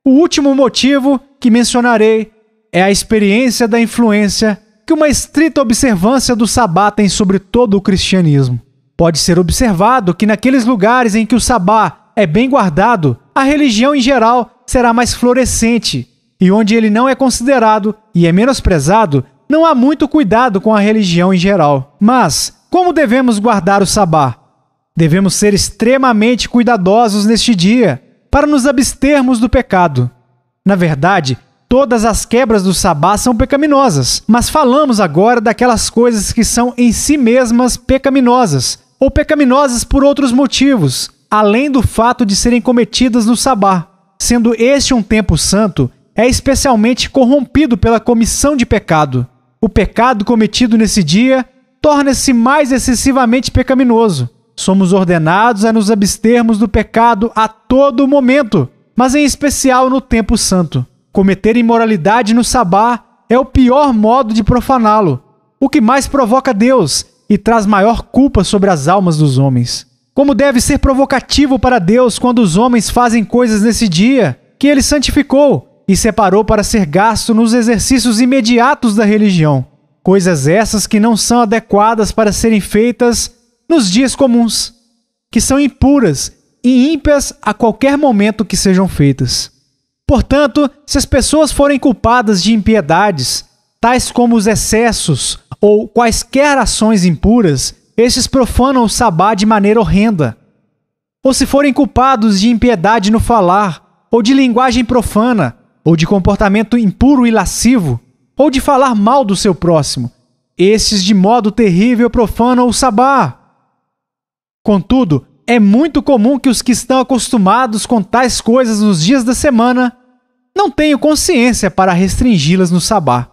O último motivo que mencionarei é a experiência da influência que uma estrita observância do sabá tem sobre todo o cristianismo. Pode ser observado que naqueles lugares em que o sabá é bem guardado, a religião em geral será mais florescente, e onde ele não é considerado e é menosprezado, não há muito cuidado com a religião em geral. Mas, como devemos guardar o sabá? Devemos ser extremamente cuidadosos neste dia, para nos abstermos do pecado. Na verdade, todas as quebras do sabá são pecaminosas, mas falamos agora daquelas coisas que são em si mesmas pecaminosas, ou pecaminosas por outros motivos, além do fato de serem cometidas no sabá. Sendo este um tempo santo, é especialmente corrompido pela comissão de pecado. O pecado cometido nesse dia torna-se mais excessivamente pecaminoso. Somos ordenados a nos abstermos do pecado a todo momento, mas em especial no tempo santo. Cometer imoralidade no sabá é o pior modo de profaná-lo, o que mais provoca Deus e traz maior culpa sobre as almas dos homens. Como deve ser provocativo para Deus quando os homens fazem coisas nesse dia que Ele santificou e separou para ser gasto nos exercícios imediatos da religião. Coisas essas que não são adequadas para serem feitas nos dias comuns, que são impuras e ímpias a qualquer momento que sejam feitas. Portanto, se as pessoas forem culpadas de impiedades, tais como os excessos ou quaisquer ações impuras, estes profanam o sabá de maneira horrenda. Ou se forem culpados de impiedade no falar, ou de linguagem profana, ou de comportamento impuro e lascivo, ou de falar mal do seu próximo, estes de modo terrível profanam o sabá. Contudo, é muito comum que os que estão acostumados com tais coisas nos dias da semana não tenham consciência para restringi-las no sabá.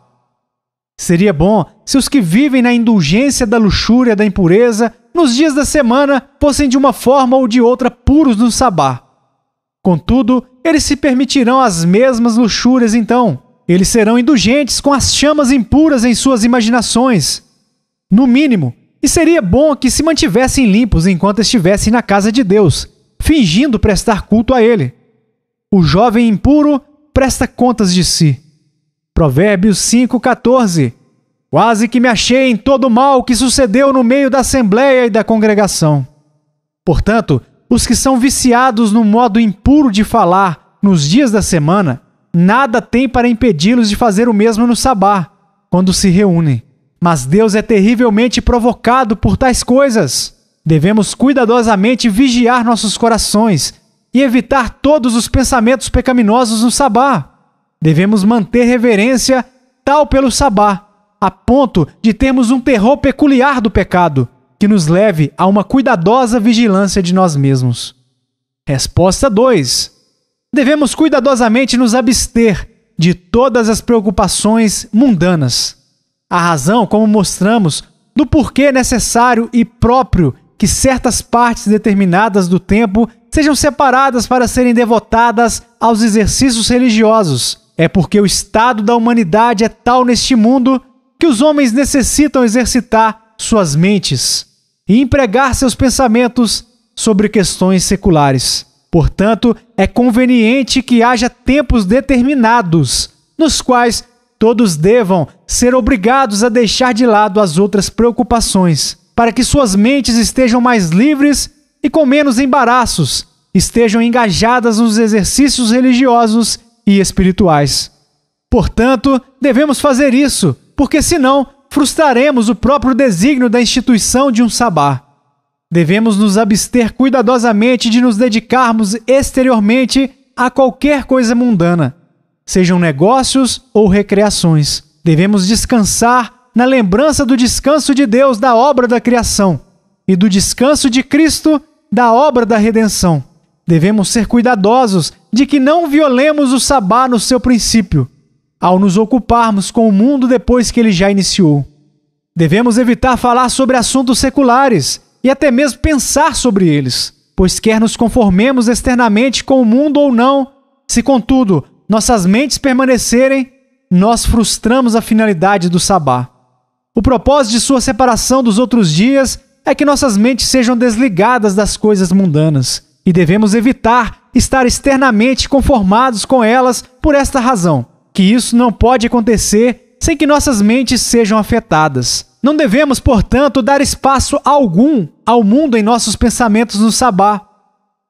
Seria bom se os que vivem na indulgência da luxúria da impureza nos dias da semana fossem de uma forma ou de outra puros no sabá. Contudo, eles se permitirão as mesmas luxúrias então. Eles serão indulgentes com as chamas impuras em suas imaginações. No mínimo, e seria bom que se mantivessem limpos enquanto estivessem na casa de Deus, fingindo prestar culto a Ele. O jovem impuro presta contas de si. Provérbios 5:14. Quase que me achei em todo o mal que sucedeu no meio da assembleia e da congregação. Portanto, os que são viciados no modo impuro de falar nos dias da semana, nada tem para impedi-los de fazer o mesmo no sabá, quando se reúnem. Mas Deus é terrivelmente provocado por tais coisas. Devemos cuidadosamente vigiar nossos corações e evitar todos os pensamentos pecaminosos no sabá. Devemos manter reverência tal pelo sabá, a ponto de termos um terror peculiar do pecado, que nos leve a uma cuidadosa vigilância de nós mesmos. Resposta 2. Devemos cuidadosamente nos abster de todas as preocupações mundanas. A razão, como mostramos, do porquê é necessário e próprio que certas partes determinadas do tempo sejam separadas para serem devotadas aos exercícios religiosos, é porque o estado da humanidade é tal neste mundo que os homens necessitam exercitar suas mentes e empregar seus pensamentos sobre questões seculares. Portanto, é conveniente que haja tempos determinados, nos quais todos devam ser obrigados a deixar de lado as outras preocupações, para que suas mentes estejam mais livres e com menos embaraços, estejam engajadas nos exercícios religiosos e espirituais. Portanto, devemos fazer isso, porque senão frustraremos o próprio desígnio da instituição de um sabá. Devemos nos abster cuidadosamente de nos dedicarmos exteriormente a qualquer coisa mundana, sejam negócios ou recreações. Devemos descansar na lembrança do descanso de Deus da obra da criação e do descanso de Cristo da obra da redenção. Devemos ser cuidadosos de que não violemos o sabá no seu princípio, ao nos ocuparmos com o mundo depois que ele já iniciou. Devemos evitar falar sobre assuntos seculares e até mesmo pensar sobre eles, pois quer nos conformemos externamente com o mundo ou não, se contudo nossas mentes permanecerem, nós frustramos a finalidade do sabá. O propósito de sua separação dos outros dias é que nossas mentes sejam desligadas das coisas mundanas, e devemos evitar estar externamente conformados com elas por esta razão, que isso não pode acontecer sem que nossas mentes sejam afetadas. Não devemos, portanto, dar espaço algum ao mundo em nossos pensamentos no sabá,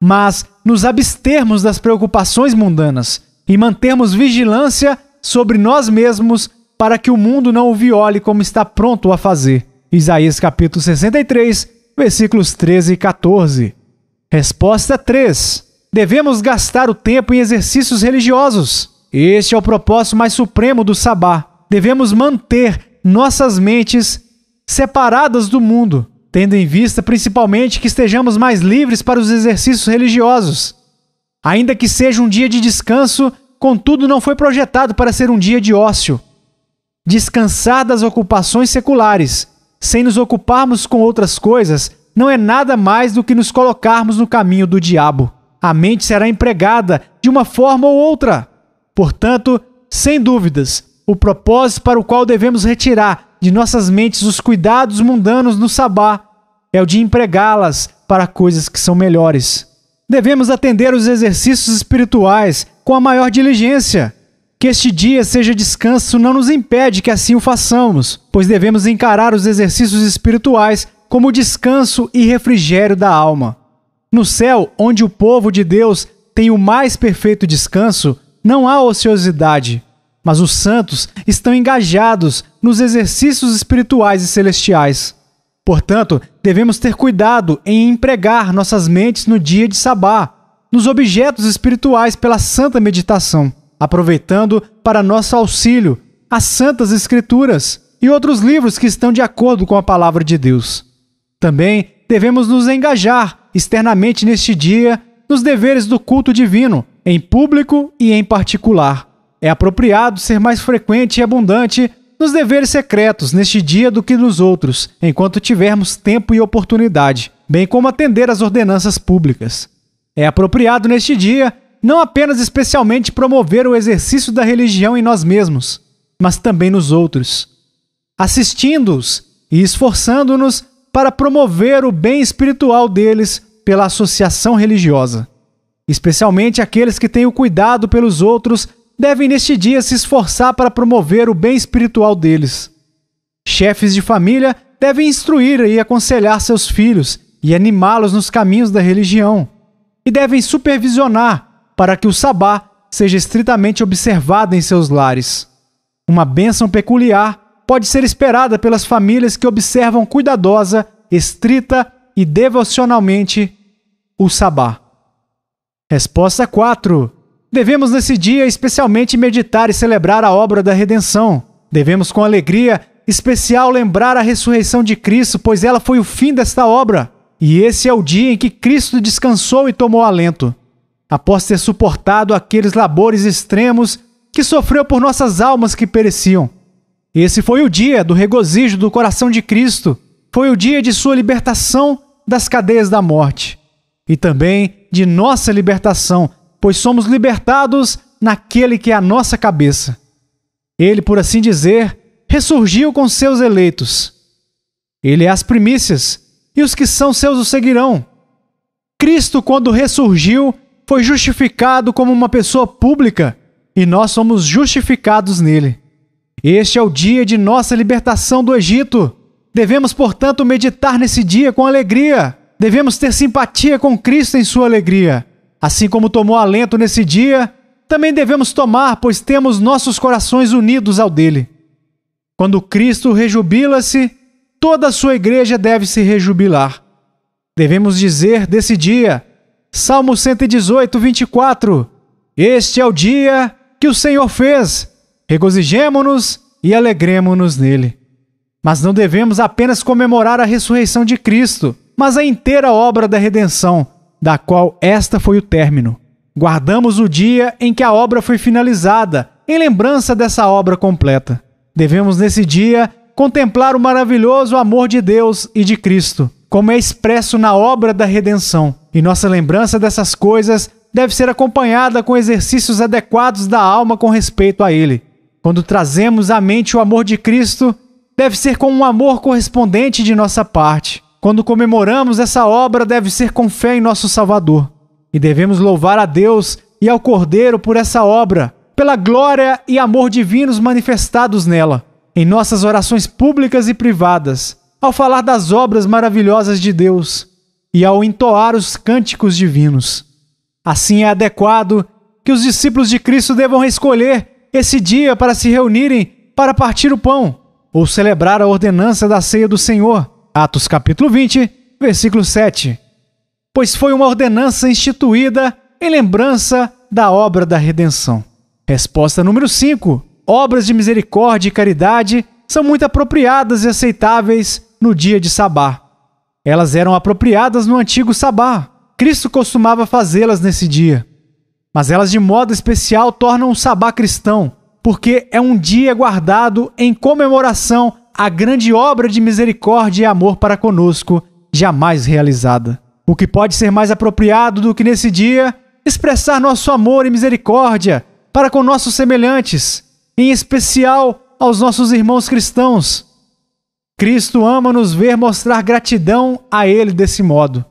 mas nos abstermos das preocupações mundanas e mantermos vigilância sobre nós mesmos para que o mundo não o viole como está pronto a fazer. Isaías capítulo 63, versículos 13 e 14. Resposta 3. Devemos gastar o tempo em exercícios religiosos. Este é o propósito mais supremo do sabá. Devemos manter nossas mentes separadas do mundo, tendo em vista principalmente que estejamos mais livres para os exercícios religiosos. Ainda que seja um dia de descanso, contudo não foi projetado para ser um dia de ócio. Descansar das ocupações seculares, sem nos ocuparmos com outras coisas, não é nada mais do que nos colocarmos no caminho do diabo. A mente será empregada de uma forma ou outra. Portanto, sem dúvidas, o propósito para o qual devemos retirar de nossas mentes os cuidados mundanos no sabá é o de empregá-las para coisas que são melhores. Devemos atender os exercícios espirituais com a maior diligência. Que este dia seja descanso não nos impede que assim o façamos, pois devemos encarar os exercícios espirituais como descanso e refrigério da alma. No céu, onde o povo de Deus tem o mais perfeito descanso, não há ociosidade, mas os santos estão engajados nos exercícios espirituais e celestiais. Portanto, devemos ter cuidado em empregar nossas mentes no dia de sabá, nos objetos espirituais pela santa meditação, aproveitando para nosso auxílio as Santas Escrituras e outros livros que estão de acordo com a Palavra de Deus. Também devemos nos engajar externamente neste dia nos deveres do culto divino, em público e em particular. É apropriado ser mais frequente e abundante nos deveres secretos neste dia do que nos outros, enquanto tivermos tempo e oportunidade, bem como atender às ordenanças públicas. É apropriado neste dia não apenas especialmente promover o exercício da religião em nós mesmos, mas também nos outros, assistindo-os e esforçando-nos para promover o bem espiritual deles pela associação religiosa. Especialmente aqueles que têm o cuidado pelos outros devem neste dia se esforçar para promover o bem espiritual deles. Chefes de família devem instruir e aconselhar seus filhos e animá-los nos caminhos da religião, e devem supervisionar para que o sabá seja estritamente observado em seus lares. Uma bênção peculiar pode ser esperada pelas famílias que observam cuidadosa, estrita e devocionalmente o sabá. Resposta 4. Devemos nesse dia especialmente meditar e celebrar a obra da redenção. Devemos com alegria especial lembrar a ressurreição de Cristo, pois ela foi o fim desta obra. E esse é o dia em que Cristo descansou e tomou alento, após ter suportado aqueles labores extremos que sofreu por nossas almas que pereciam. Esse foi o dia do regozijo do coração de Cristo, foi o dia de sua libertação das cadeias da morte, e também de nossa libertação, pois somos libertados naquele que é a nossa cabeça. Ele, por assim dizer, ressurgiu com seus eleitos. Ele é as primícias, e os que são seus o seguirão. Cristo, quando ressurgiu, foi justificado como uma pessoa pública, e nós somos justificados nele. Este é o dia de nossa libertação do Egito. Devemos, portanto, meditar nesse dia com alegria. Devemos ter simpatia com Cristo em sua alegria. Assim como tomou alento nesse dia, também devemos tomar, pois temos nossos corações unidos ao dele. Quando Cristo rejubila-se, toda a sua igreja deve se rejubilar. Devemos dizer desse dia, Salmo 118, 24, este é o dia que o Senhor fez, regozijemo-nos e alegremo-nos nele. Mas não devemos apenas comemorar a ressurreição de Cristo, mas a inteira obra da redenção, da qual esta foi o término. Guardamos o dia em que a obra foi finalizada, em lembrança dessa obra completa. Devemos nesse dia contemplar o maravilhoso amor de Deus e de Cristo, como é expresso na obra da redenção. E nossa lembrança dessas coisas deve ser acompanhada com exercícios adequados da alma com respeito a Ele. Quando trazemos à mente o amor de Cristo, deve ser com um amor correspondente de nossa parte. Quando comemoramos essa obra, deve ser com fé em nosso Salvador. e devemos louvar a Deus e ao Cordeiro por essa obra, pela glória e amor divinos manifestados nela, em nossas orações públicas e privadas, ao falar das obras maravilhosas de Deus e ao entoar os cânticos divinos. Assim é adequado que os discípulos de Cristo devam escolher esse dia para se reunirem para partir o pão ou celebrar a ordenança da ceia do Senhor. Atos capítulo 20, versículo 7. Pois foi uma ordenança instituída em lembrança da obra da redenção. Resposta número 5. Obras de misericórdia e caridade são muito apropriadas e aceitáveis no dia de Sabá. Elas eram apropriadas no antigo Sabá. Cristo costumava fazê-las nesse dia. Mas elas de modo especial tornam o Sabá cristão, porque é um dia guardado em comemoração à grande obra de misericórdia e amor para conosco, jamais realizada. O que pode ser mais apropriado do que nesse dia expressar nosso amor e misericórdia para com nossos semelhantes, em especial aos nossos irmãos cristãos. Cristo ama nos ver mostrar gratidão a Ele desse modo.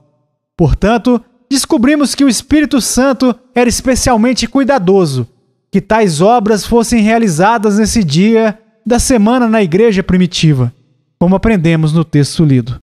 Portanto, descobrimos que o Espírito Santo era especialmente cuidadoso que tais obras fossem realizadas nesse dia da semana na igreja primitiva, como aprendemos no texto lido.